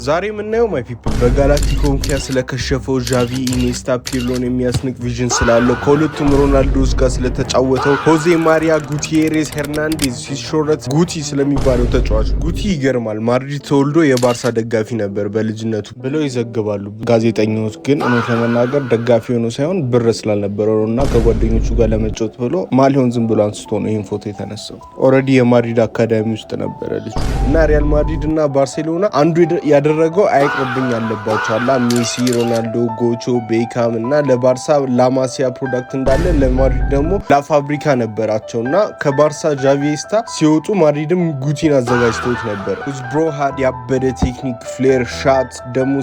ዛሬ የምናየው ማይ ፒፕል በጋላክቲኮ ምክንያት ስለከሸፈው ዣቪ ኢኔስታ ፒርሎን የሚያስንቅ ቪዥን ስላለው ከሁለቱም ሮናልዶስ ጋር ስለተጫወተው ሆዜ ማሪያ ጉቲየሬስ ሄርናንዴዝ ሲሾረት ጉቲ ስለሚባለው ተጫዋች ጉቲ ይገርማል። ማድሪድ ተወልዶ የባርሳ ደጋፊ ነበር በልጅነቱ ብለው ይዘግባሉ ጋዜጠኞች። ግን እውነት ለመናገር ደጋፊ ሆኖ ሳይሆን ብር ስላልነበረው እና ከጓደኞቹ ጋር ለመጫወት ብሎ ማሊዮን ዝም ብሎ አንስቶ ነው ይህን ፎቶ የተነሳው። ኦልሬዲ የማድሪድ አካዳሚ ውስጥ ነበረ ልጅ እና ሪያል ማድሪድ እና ባርሴሎና አንዱ ያደረገው አይቅርብኝ ያለባቸው አላ ሜሲ፣ ሮናልዶ፣ ጎቾ፣ ቤካም እና ለባርሳ ላማሲያ ፕሮዳክት እንዳለ ለማድሪድ ደግሞ ላፋብሪካ ነበራቸውና ከባርሳ ዣቪስታ ሲወጡ ማድሪድም ጉቲን አዘጋጅተውት ነበር። ብሮ ሃድ ያበደ ቴክኒክ ፍሌር ሻት ደግሞ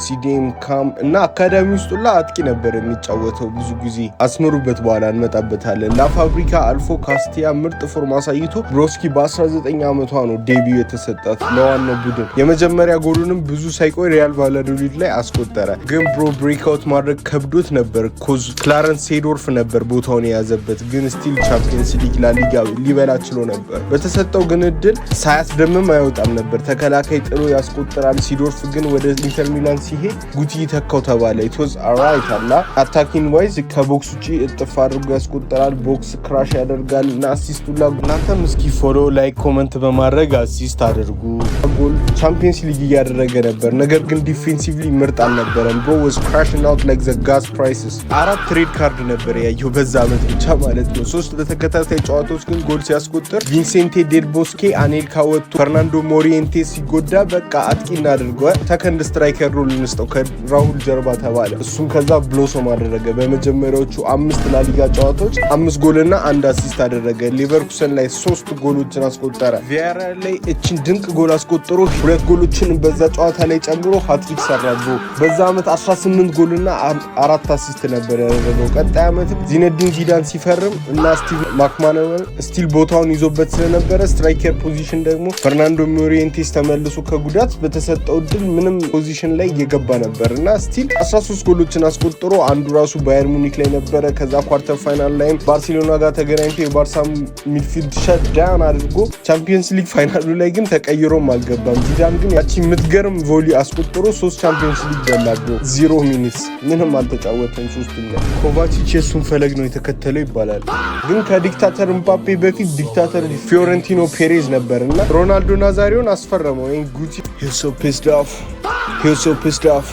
ሲዲኤም ካም እና አካዳሚ ውስጥ ሁላ አጥቂ ነበር የሚጫወተው። ብዙ ጊዜ አስመሩበት በኋላ እንመጣበታለን። ላፋብሪካ አልፎ ካስቲያ ምርጥ ፎርም አሳይቶ ብሮስኪ በ19 ዓመቷ ነው ዴቢው የተሰጣት ለዋናው ቡድን። የመጀመሪያ ጎሉንም ብዙ ሳይቆይ ሪያል ቫላዶሊድ ላይ አስቆጠረ። ግን ብሮ ብሬክአውት ማድረግ ከብዶት ነበር ኮዝ ክላረንስ ሴዶርፍ ነበር ቦታውን የያዘበት። ግን ስቲል ቻምፒየንስ ሊግ ላሊጋ ሊበላ ችሎ ነበር። በተሰጠው ግን እድል ሳያስደምም አይወጣም ነበር። ተከላካይ ጥሎ ያስቆጥራል። ሲዶርፍ ግን ወደ ኢንተር ሚላን ሲሄድ ጉቲ ተካው ተባለ። ኢትወዝ አራይት አላ አታኪንግ ዋይዝ ከቦክስ ውጪ እጥፍ አድርጎ ያስቆጥራል። ቦክስ ክራሽ ያደርጋል እና አሲስቱላ እናንተም እስኪ ፎሎ ላይክ ኮመንት በማድረግ አሲስት አድርጉ። ጎል ቻምፒየንስ ሊግ እያደረገ ነበር። ነገር ግን ዲፌንሲቭሊ ምርጥ አልነበረም። ብሮ was crashing out like the gas prices። 4 ሬድ ካርድ ነበር ያየው በዛ አመት ብቻ ማለት ነው። 3 በተከታታይ ጨዋታዎች ግን ጎል ሲያስቆጥር ቪንሴንቴ ዴል ቦስኬ አኔልካ ወጥቶ ፈርናንዶ ሞሪየንቴ ሲጎዳ በቃ አጥቂ እናድርገው ሰከንድ ስትራይከር ሮል እንስጠው ከራሁል ጀርባ ተባለ። እሱም ከዛ ብሎሶም አደረገ። በመጀመሪያዎቹ 5 ላሊጋ ጨዋታዎች 5 ጎልና 1 አሲስት አደረገ። ሊቨርኩሰን ላይ 3 ጎሎችን አስቆጠረ። ቪያሪያል ላይ እቺን ድንቅ ጎል አስቆጥሮ 2 ጎሎችን በዛ ጨዋታ ላይ ጨምሮ ሃትሪክ ሰራቦ። በዛ አመት 18 ጎልና 4 አሲስት ነበር ያደረገው። ቀጣይ አመትም ዚነዲን ዚዳን ሲፈርም እና ስቲቭ ማክማናመን ስቲል ቦታውን ይዞበት ስለነበረ ስትራይከር ፖዚሽን ደግሞ ፈርናንዶ ሞሪየንቴስ ተመልሶ ከጉዳት በተሰጠው እድል ምንም ፖዚሽን ላይ እየገባ ነበር እና ስቲል 13 ጎሎችን አስቆጥሮ አንዱ ራሱ ባየር ሙኒክ ላይ ነበረ። ከዛ ኳርተር ፋይናል ላይም ባርሴሎና ጋር ተገናኝቶ የባርሳ ሚድፊልድ ሸት ዳውን አድርጎ ቻምፒየንስ ሊግ ፋይናሉ ላይ ግን ተቀይሮም አልገባም። ዚዳን ግን ያቺ የምትገርም ቮሊ አስቆጥሮ 3 ቻምፒየንስ ሊግ በላዶ 0 ሚኒትስ ምንም አልተጫወተም። 3 ላይ ኮቫቺች የሱን ፈለግ ነው የተከተለው ይባላል። ግን ከዲክታተር ምባፔ በፊት ዲክታተር ፊዮረንቲኖ ፔሬዝ ነበርና ሮናልዶ ናዛሪዮን አስፈረመው። ጉቲ he's so pissed off.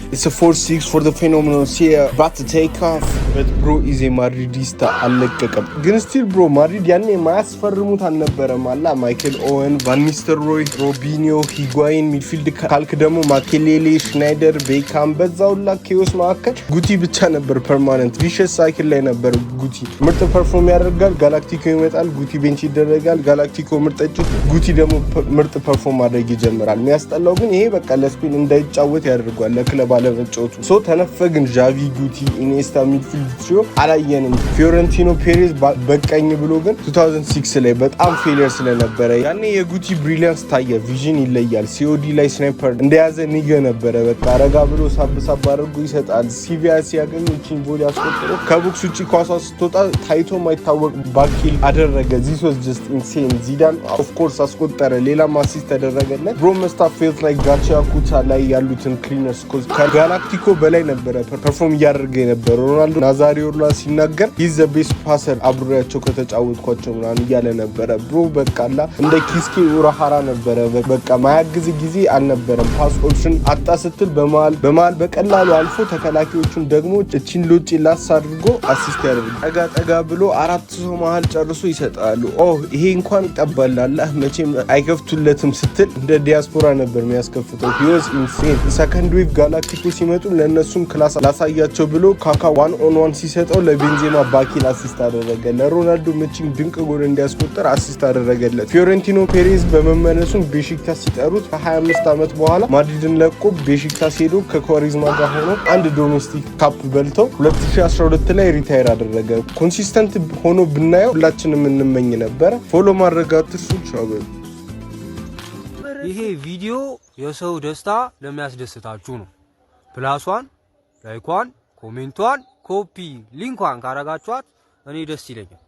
It's a 4-6 for the phenomenal Sia about to take off. But bro is a Madridista አለቀቀም። ግን ስቲል ብሮ ማድሪድ ያኔ ማያስፈርሙት አልነበረም አላ ማይክል ኦወን፣ ቫን ኒስተልሮይ፣ ሮቢኒዮ፣ ሂጓይን ሚድፊልድ ካልክ ደግሞ ማኬሌሌ፣ ሽናይደር፣ ቤካም በዛውላ ኬዮስ መካከል ጉቲ ብቻ ነበር ፐርማነንት። ቪሸስ ሳይክል ላይ ነበር ጉቲ። ምርጥ ፐርፎርም ያደርጋል፣ ጋላክቲኮ ይመጣል፣ ጉቲ ቤንች ይደረጋል። ጋላክቲኮ ምርጥ እጭቱ፣ ጉቲ ደግሞ ምርጥ ፐርፎርም ማድረግ ይጀምራል። የሚያስጠላው ግን ይሄ በቃ ለስፔን እንዳይጫወት ያደርጓል ለክለብ አለመጫወቱ። ሶ ተነፈግን ዣቪ፣ ጉቲ፣ ኢኔስታ ሚድፊልድ ሲዮ አላየንም። ፊዮረንቲኖ ፔሬዝ በቀኝ ብሎ ግን 2006 ላይ በጣም ፌሊየር ስለነበረ ያኔ የጉቲ ብሪሊያንስ ታየ። ቪዥን ይለያል። ሲኦዲ ላይ ስናይፐር እንደያዘ ኒገ ነበረ። በቃ ረጋ ብሎ ሳብ አድርጎ ይሰጣል። ሲቪያ ሲያገኝ እቺን ቦል ያስቆጥሮ ከቦክስ ውጪ ኳሷ ስትወጣ ታይቶ ማይታወቅ ባኪል አደረገ። ዚስ ዋዝ ጀስት ኢንሴን። ዚዳን ኦፍ ኮርስ አስቆጠረ። ሌላም አሲስት ተደረገለት። ብሮ መስታ ፌልት ላይ ጋርሲያ ኩታ ላይ ያሉትን ክሊነርስ ኮዝ ጋላክቲኮ በላይ ነበረ ፐርፎርም እያደረገ የነበረ። ሮናልዶ ናዛሪዮላ ሲናገር ይዘ ቤስ ፓሰር አብሬያቸው ከተጫወትኳቸው ምናምን እያለ ነበረ። ብሮ በቃላ እንደ ኪስኬ ኡራሃራ ነበረ። በቃ ማያግዝ ጊዜ አልነበረም። ፓስ ኦፕሽን አጣ ስትል በመሃል በቀላሉ አልፎ ተከላካዮቹን ደግሞ እቺን ሎጪ ላስ አድርጎ አሲስት ያደርጋል። ጠጋ ብሎ 4 ሰው መሃል ጨርሶ ይሰጣሉ። ይሄ እንኳን ይጠባላል መቼም አይከፍቱለትም ስትል እንደ ዲያስፖራ ነበር የሚያስከፍተው። ሂወዝ ኢንሴን። ሰከንድ ዌቭ ጋላክቲኮ ሲመጡ ለነሱም ክላስ ላሳያቸው ብሎ ካካ 1-on-1 ሲሰጠው ለቤንዜማ ባኪል አሲስት አደረገ። ለሮናልዶ ምቺን ድንቅ ጎል እንዲያስቆጥር አሲስት አደረገለት። ፊዮረንቲኖ ፔሬዝ በመመለሱም ቤሺክታስ ሲጠሩት ከ25 ዓመት በኋላ ማድሪድን ለቆ ቤሺክታስ ሄዶ ከኮሪዝማ ጋር ሆኖ አንድ ዶሜስቲክ ካፕ በልተው 2012 ላይ ሪታየር አደረገ። ኮንሲስተንት ሆኖ ብናየው ሁላችንም እንመኝ ነበር። ፎሎ ማድረግ አትርሱ። ይሄ ቪዲዮ የሰው ደስታ ለሚያስደስታችሁ ነው። ፕላሷን፣ ላይኳን፣ ኮሜንቷን፣ ኮፒ ሊንኳን ካረጋችኋት እኔ ደስ ይለኛል።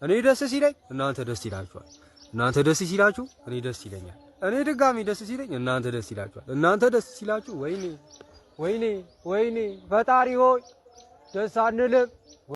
እኔ ደስ ሲለኝ እናንተ ደስ ይላችኋል። እናንተ ደስ ሲላችሁ እኔ ደስ ይለኛል። እኔ ድጋሚ ደስ ሲለኝ እናንተ ደስ ይላችኋል። እናንተ ደስ ሲላችሁ ወይኔ ወይኔ ወይኔ ፈጣሪ ሆይ ደስ አንልም።